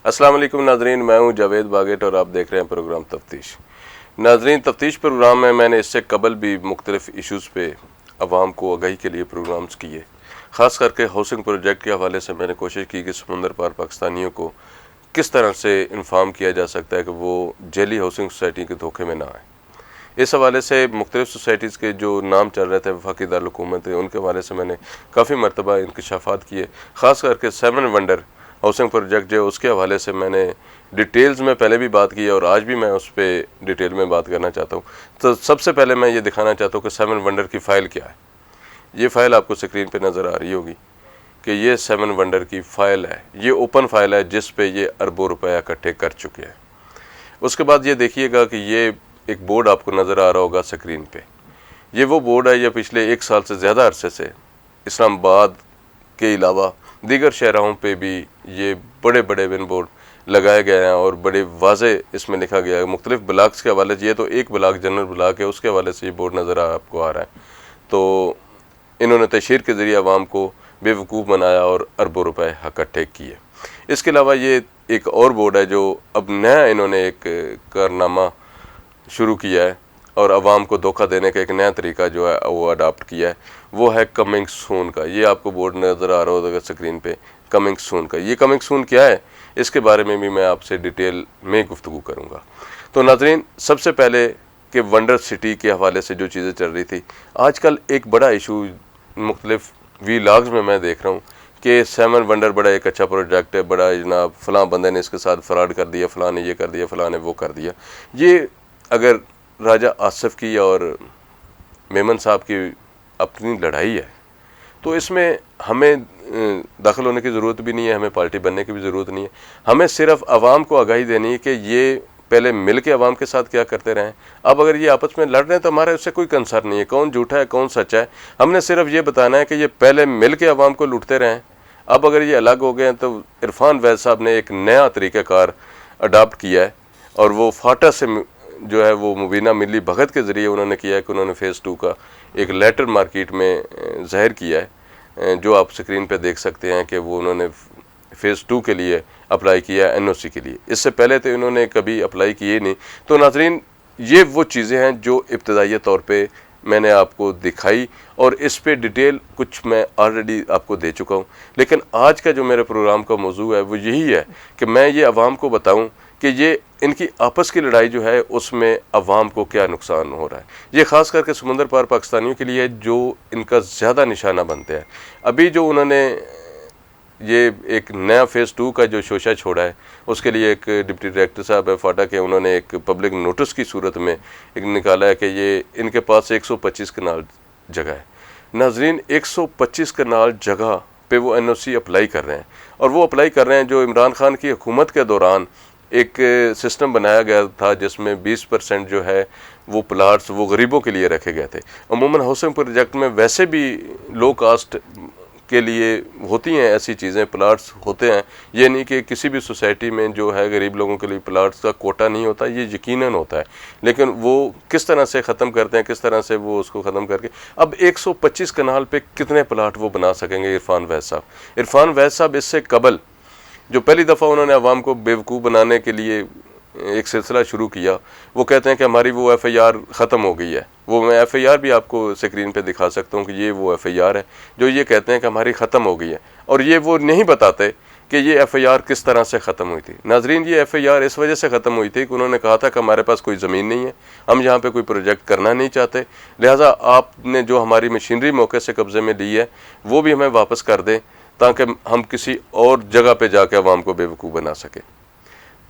अस्सलाम वालेकुम नाजरीन, मैं हूं जावेद बागेट और आप देख रहे हैं प्रोग्राम तफ्तीश। नाजरीन, तफ्तीश प्रोग्राम में मैंने इससे कबल भी मुख्तलिफ इश्यूज़ पे अवाम को आगाही के लिए प्रोग्राम्स किए। ख़ास करके हाउसिंग प्रोजेक्ट के हवाले से मैंने कोशिश की कि समुंदर पार पाकिस्तानियों को किस तरह से इन्फॉर्म किया जा सकता है कि वो जेली हाउसिंग सोसाइटी के धोखे में ना आए। इस हवाले से मुख्तलिफ सोसाइटीज़ के जो नाम चल रहे थे वफाकी दारुल हुकूमत, उनके हवाले से मैंने काफ़ी मरतबा इंकशाफात किए। ख़ास करके 7 वंडर हाउसिंग प्रोजेक्ट जो उसके हवाले से मैंने डिटेल्स में पहले भी बात की और आज भी मैं उस पर डिटेल में बात करना चाहता हूँ। तो सबसे पहले मैं ये दिखाना चाहता हूँ कि 7 वंडर की फ़ाइल क्या है। ये फ़ाइल आपको स्क्रीन पे नज़र आ रही होगी कि ये 7 वंडर की फ़ाइल है। ये ओपन फ़ाइल है जिस पे ये अरबों रुपया इकट्ठे कर चुके हैं। उसके बाद ये देखिएगा कि ये एक बोर्ड आपको नज़र आ रहा होगा स्क्रीन पे। ये वो बोर्ड है, ये पिछले 1 साल से ज़्यादा अरसे से इस्लामाबाद के अलावा दीगर शहरों पे भी ये बड़े बड़े बिन बोर्ड लगाए गए हैं और बड़े वाज़े इसमें लिखा गया है मुख्तलिफ ब्लॉक्स के हवाले से। ये तो एक ब्लॉक जनरल ब्लॉक है, उसके हवाले से ये बोर्ड नज़र आपको आ रहा है। तो इन्होंने तशहीर के ज़रिए आवाम को बेवकूफ़ बनाया और अरबों रुपए इकट्ठे किए। इसके अलावा ये एक और बोर्ड है जो अब नया इन्होंने एक कारनामा शुरू किया है और आवाम को धोखा देने का एक नया तरीका जो है वो अडाप्ट किया है, वो है कमिंग सून का। ये आपको बोर्ड नज़र आ रहा होगा स्क्रीन पे, कमिंग सून का। ये कमिंग सून क्या है, इसके बारे में भी मैं आपसे डिटेल में गुफ्तगू करूँगा। तो नाज़रीन, सबसे पहले कि वंडर सिटी के हवाले से जो चीज़ें चल रही थी, आजकल एक बड़ा इशू मुख्तलिफ वीलॉग्स में मैं देख रहा हूँ कि 7 वंडर बड़ा एक अच्छा प्रोजेक्ट है, बड़ा जनाब फ़लाँ बंदे ने इसके साथ फ्रॉड कर दिया, फ़लाँ ने ये कर दिया, फ़लाँ ने वो कर दिया। ये अगर राजा आसिफ की और मेमन साहब की अपनी लड़ाई है तो इसमें हमें दाखिल होने की ज़रूरत भी नहीं है, हमें पार्टी बनने की भी ज़रूरत नहीं है। हमें सिर्फ आवाम को आगाही देनी है कि ये पहले मिल के आवाम के साथ क्या करते रहें। अब अगर ये आपस में लड़ रहे हैं तो हमारे उससे कोई कंसर्न नहीं है कौन झूठा है कौन सच्चा है। हमने सिर्फ ये बताना है कि ये पहले मिल के आवाम को लूटते रहें। अब अगर ये अलग हो गए हैं तो इरफान वैद साहब ने एक नया तरीक़ाकार अडाप्ट किया है और वो फाटा से जो है वो मुबीना मिली भगत के ज़रिए उन्होंने किया है कि उन्होंने फ़ेज़ 2 का एक लेटर मार्केट में ज़ाहिर किया है, जो आप स्क्रीन पे देख सकते हैं कि वो उन्होंने फ़ेज़ 2 के लिए अप्लाई किया है NOC के लिए। इससे पहले तो इन्होंने कभी अप्लाई किए नहीं। तो नाज़रीन, ये वो चीज़ें हैं जो इब्तदाई तौर पे मैंने आपको दिखाई और इस पे डिटेल कुछ मैं ऑलरेडी आपको दे चुका हूँ। लेकिन आज का जो मेरे प्रोग्राम का मौजू है वो यही है कि मैं ये आवाम को बताऊँ कि ये इनकी आपस की लड़ाई जो है उसमें अवाम को क्या नुकसान हो रहा है। ये ख़ास करके समुंदर पार पाकिस्तानियों के लिए जो इनका ज़्यादा निशाना बनते हैं। अभी जो उन्होंने ये एक नया फ़ेज़ 2 का जो शोशा छोड़ा है उसके लिए एक डिप्टी डायरेक्टर साहब है फाटा के, उन्होंने एक पब्लिक नोटिस की सूरत में एक निकाला है कि ये इनके पास 125 कनाल जगह है। नाज़रीन, 125 कनाल जगह पे वो NOC अप्लाई कर रहे हैं और वो अप्लाई कर रहे हैं जो इमरान खान की हुकूमत के दौरान एक सिस्टम बनाया गया था जिसमें 20% जो है वो प्लाट्स वो गरीबों के लिए रखे गए थे। अमूमन हाउसिंग प्रोजेक्ट में वैसे भी लो कास्ट के लिए होती हैं ऐसी चीज़ें, प्लाट्स होते हैं। ये नहीं कि किसी भी सोसाइटी में जो है गरीब लोगों के लिए प्लाट्स का कोटा नहीं होता, ये यकीनन होता है। लेकिन वो किस तरह से ख़त्म करते हैं, किस तरह से वो उसको ख़त्म करके अब 125 कनाल पे कितने प्लाट वो बना सकेंगे इरफान वैद साहब। इरफान वैद साहब इससे कबल जो पहली दफ़ा उन्होंने आवाम को बेवकूफ़ बनाने के लिए एक सिलसिला शुरू किया, वो कहते हैं कि हमारी वो FIR ख़त्म हो गई है। वो मैं FIR भी आपको स्क्रीन पे दिखा सकता हूँ कि ये वो FIR है जो ये कहते हैं कि हमारी ख़त्म हो गई है, और ये वो नहीं बताते कि ये FIR किस तरह से ख़त्म हुई थी। नाजरीन, ये FIR इस वजह से ख़त्म हुई थी कि उन्होंने कहा था कि हमारे पास कोई ज़मीन नहीं है, हम यहाँ पे कोई प्रोजेक्ट करना नहीं चाहते, लिहाजा आपने जो हमारी मशीनरी मौके से कब्ज़े में ली है वो भी हमें वापस कर दें ताकि हम किसी और जगह पे जाके अवाम को बेवकूफ़ बना सकें।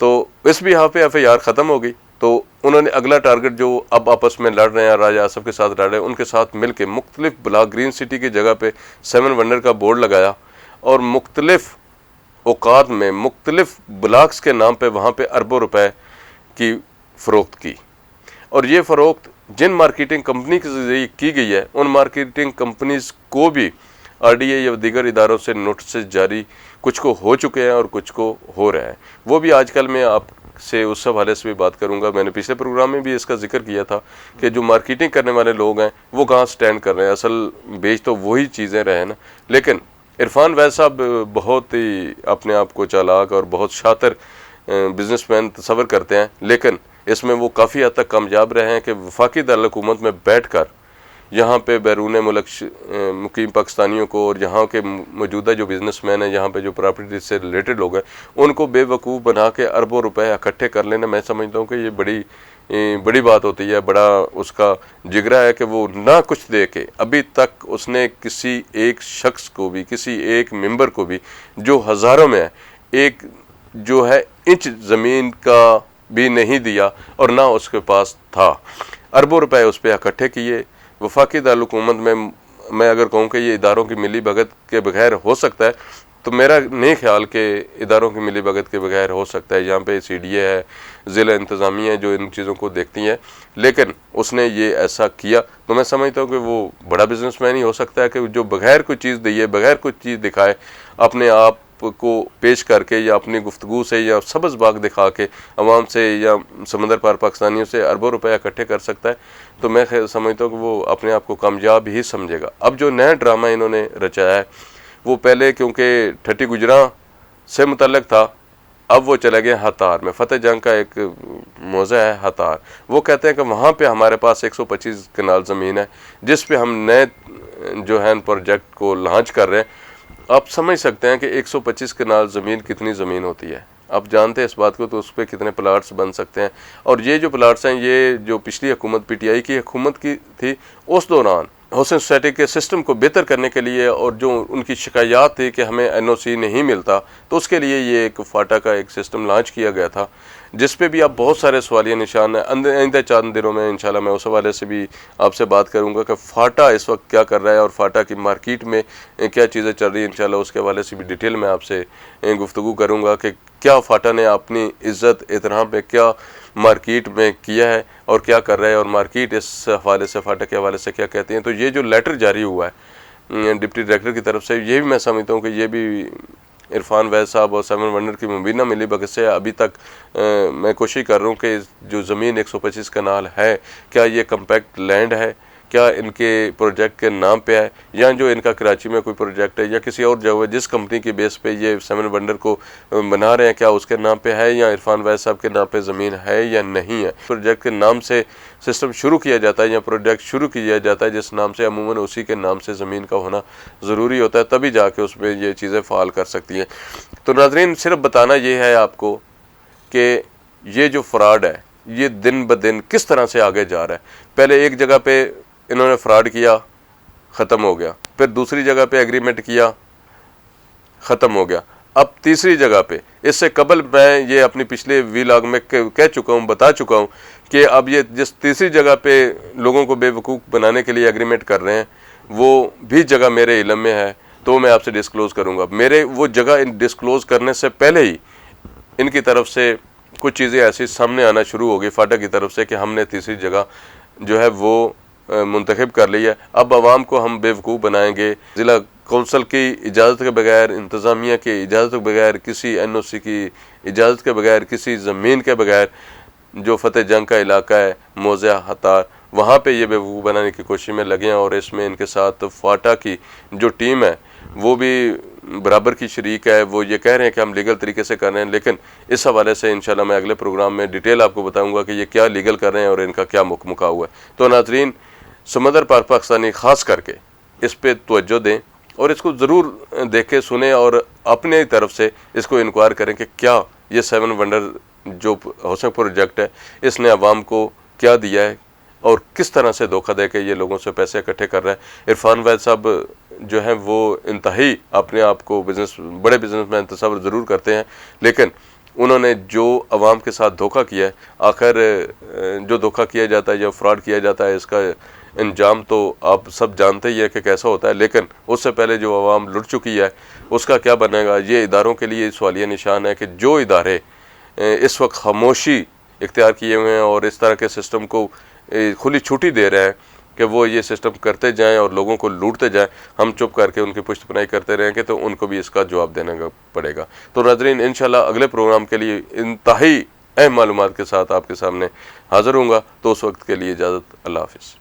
तो इस भी यहाँ पे FIR ख़त्म हो गई। तो उन्होंने अगला टारगेट जो अब आपस में लड़ रहे हैं, राजा आसिफ के साथ लड़ रहे हैं, उनके साथ मिल के मुख्तलिफ ब्लॉक ग्रीन सिटी की जगह पे 7 वंडर का बोर्ड लगाया और मुख्तलिफ औकात में मुख्तलिफ ब्लॉक्स के नाम पे वहाँ पे अरबों रुपए की फ़रोख्त की। और ये फ़रोख्त जिन मार्केटिंग कंपनी के ज़रिए की गई है उन मार्केटिंग कंपनीज़ को भी RDA या दीगर इदारों से नोटिस जारी कुछ को हो चुके हैं और कुछ को हो रहा है। वो भी आजकल मैं आपसे उस हवाले से भी बात करूंगा। मैंने पिछले प्रोग्राम में भी इसका जिक्र किया था कि जो मार्केटिंग करने वाले लोग हैं वो कहाँ स्टैंड कर रहे हैं। असल बेच तो वही चीज़ें रहे ना, लेकिन عرفان ویز صاحب بہت ہی اپنے آپ کو چالاک اور بہت شاطر بزنس مین تصور کرتے ہیں، لیکن اس میں وہ کافی حد تک کامیاب رہے ہیں کہ وفاقی دارالحکومت میں بیٹھ کر یہاں پہ بیرون ملک مقیم پاکستانیوں کو اور یہاں کے موجودہ جو بزنس مین ہیں، یہاں پہ جو پراپرٹی سے ریلیٹڈ لوگ ہیں، ان کو بے وقوف بنا کے اربوں روپے اکٹھے کر لینا، میں سمجھتا ہوں کہ یہ بڑی بات ہوتی ہے، بڑا اس کا جگرا ہے کہ وہ نہ کچھ دے کے ابھی تک اس نے کسی ایک شخص کو بھی، کسی ایک ممبر کو بھی جو ہزاروں میں ہے، ایک جو ہے انچ زمین کا بھی نہیں دیا، اور نہ اس کے پاس تھا۔ اربوں روپے اس پہ اکٹھے کیے۔ وفاقی دارالحکومت میں اگر کہوں کہ یہ اداروں کی ملی بھگت کے بغیر ہو سکتا ہے، تو میرا نہیں خیال کہ اداروں کی ملی بھگت کے بغیر ہو سکتا ہے۔ یہاں پہ سی ڈی اے ہے، ضلع انتظامیہ ہے جو ان چیزوں کو دیکھتی ہیں، لیکن اس نے یہ ایسا کیا تو میں سمجھتا ہوں کہ وہ بڑا بزنس مین ہی ہو سکتا ہے کہ جو بغیر کوئی چیز دیے، بغیر کوئی چیز دکھائے، اپنے آپ کو پیش کر کے یا اپنی گفتگو سے یا سبز باغ دکھا کے عوام سے یا سمندر پار پاکستانیوں سے اربوں روپے اکٹھے کر سکتا ہے، تو میں سمجھتا ہوں کہ وہ اپنے آپ کو کامیاب ہی سمجھے گا۔ اب جو نیا ڈرامہ انہوں نے رچایا ہے، وہ پہلے کیونکہ ٹھٹی گجراں سے متعلق تھا، اب وہ چلے گئے ہتار میں۔ فتح جنگ کا ایک موضع ہے ہتار، وہ کہتے ہیں کہ وہاں پہ ہمارے پاس 125 کنال زمین ہے جس پہ ہم نئے جو ہے پروجیکٹ کو لانچ کر رہے ہیں۔ آپ سمجھ سکتے ہیں کہ 125 کنال زمین کتنی زمین ہوتی ہے، آپ جانتے ہیں اس بات کو، تو اس پہ کتنے پلاٹس بن سکتے ہیں۔ اور یہ جو پلاٹس ہیں، یہ جو پچھلی حکومت پی ٹی آئی کی حکومت کی تھی، اس دوران حسن سوسائٹی کے سسٹم کو بہتر کرنے کے لیے، اور جو ان کی شکایات تھی کہ ہمیں این او سی نہیں ملتا، تو اس کے لیے یہ ایک فاٹا کا ایک سسٹم لانچ کیا گیا تھا، جس پہ بھی اب بہت سارے سوالیہ نشان ہیں۔ آئندہ چند دنوں میں انشاءاللہ میں اس حوالے سے بھی آپ سے بات کروں گا کہ فاٹا اس وقت کیا کر رہا ہے اور فاٹا کی مارکیٹ میں کیا چیزیں چل رہی ہیں۔ انشاءاللہ اس کے حوالے سے بھی ڈیٹیل میں آپ سے گفتگو کروں گا کہ کیا فاٹا نے اپنی عزت احترام پہ کیا مارکیٹ میں کیا ہے اور کیا کر رہا ہے، اور مارکیٹ اس حوالے سے فاٹا کے حوالے سے کیا کہتے ہیں۔ تو یہ جو لیٹر جاری ہوا ہے ڈپٹی ڈائریکٹر کی طرف سے، یہ بھی میں سمجھتا ہوں کہ یہ بھی عرفان ویز صاحب اور 7 ونڈر کی مبینہ ملی بھگت سے ابھی تک میں کوشش کر رہا ہوں کہ جو زمین 125 کنال ہے، کیا یہ کمپیکٹ لینڈ ہے، کیا ان کے پروجیکٹ کے نام پہ ہے، یا جو ان کا کراچی میں کوئی پروجیکٹ ہے یا کسی اور جگہ جس کمپنی کی بیس پہ یہ 7 ونڈر کو بنا رہے ہیں، کیا اس کے نام پہ ہے یا عرفان ویز صاحب کے نام پہ زمین ہے یا نہیں ہے۔ پروجیکٹ کے نام سے سسٹم شروع کیا جاتا ہے یا پروجیکٹ شروع کیا جاتا ہے جس نام سے، عموماً اسی کے نام سے زمین کا ہونا ضروری ہوتا ہے، تبھی جا کے اس میں یہ چیزیں فعال کر سکتی ہیں۔ تو ناظرین، صرف بتانا یہ ہے آپ کو کہ یہ جو فراڈ ہے یہ دن بدن کس طرح سے آگے جا رہا ہے۔ پہلے ایک جگہ پہ انہوں نے فراڈ کیا، ختم ہو گیا، پھر دوسری جگہ پہ ایگریمنٹ کیا، ختم ہو گیا، اب تیسری جگہ پہ، اس سے قبل میں یہ اپنی پچھلے ویلاگ میں کہہ چکا ہوں، بتا چکا ہوں کہ اب یہ جس تیسری جگہ پہ لوگوں کو بے وقوف بنانے کے لیے ایگریمنٹ کر رہے ہیں، وہ بھی جگہ میرے علم میں ہے، تو میں آپ سے ڈسکلوز کروں گا۔ میرے وہ جگہ ڈسکلوز کرنے سے پہلے ہی ان کی طرف سے کچھ چیزیں ایسی سامنے آنا شروع ہو گئی فاٹا کی طرف سے کہ ہم نے تیسری جگہ جو ہے وہ منتخب کر لی ہے، اب عوام کو ہم بے وقوف بنائیں گے۔ ضلع کونسل کی اجازت کے بغیر، انتظامیہ کی اجازت کے بغیر، کسی این او سی کی اجازت کے بغیر، کسی زمین کے بغیر، جو فتح جنگ کا علاقہ ہے موضع ہتار، وہاں پہ یہ بے وقوف بنانے کی کوشش میں لگے ہیں، اور اس میں ان کے ساتھ فاٹا کی جو ٹیم ہے وہ بھی برابر کی شریک ہے۔ وہ یہ کہہ رہے ہیں کہ ہم لیگل طریقے سے کر رہے ہیں، لیکن اس حوالے سے انشاءاللہ میں اگلے پروگرام میں ڈیٹیل آپ کو بتاؤں گا کہ یہ کیا لیگل کر رہے ہیں اور ان کا کیا مکا ہوا ہے۔ تو ناظرین، سمندر پار پاکستانی خاص کر کے اس پہ توجہ دیں اور اس کو ضرور دیکھیں، سنیں، اور اپنے طرف سے اس کو انکوائر کریں کہ کیا یہ 7 ونڈر جو حسن پروجیکٹ ہے، اس نے عوام کو کیا دیا ہے اور کس طرح سے دھوکہ دے کے یہ لوگوں سے پیسے اکٹھے کر رہا ہے۔ عرفان ویز صاحب جو ہیں وہ انتہائی اپنے آپ کو بڑے بزنس مین تصور ضرور کرتے ہیں، لیکن انہوں نے جو عوام کے ساتھ دھوکہ کیا ہے، آخر جو دھوکہ کیا جاتا ہے یا فراڈ کیا جاتا ہے، اس کا انجام تو آپ سب جانتے ہی ہے کہ کیسا ہوتا ہے، لیکن اس سے پہلے جو عوام لٹ چکی ہے اس کا کیا بنے گا، یہ اداروں کے لیے سوالیہ نشان ہے کہ جو ادارے اس وقت خاموشی اختیار کیے ہوئے ہیں اور اس طرح کے سسٹم کو کھلی چھٹی دے رہے ہیں کہ وہ یہ سسٹم کرتے جائیں اور لوگوں کو لوٹتے جائیں، ہم چپ کر کے ان کی پشت پناہی کرتے رہیں گے تو ان کو بھی اس کا جواب دینا پڑے گا۔ تو ناظرین، انشاءاللہ اگلے پروگرام کے لیے انتہائی اہم معلومات کے ساتھ آپ کے سامنے حاضر ہوں گا، تو اس وقت کے لیے اجازت، اللہ حافظ۔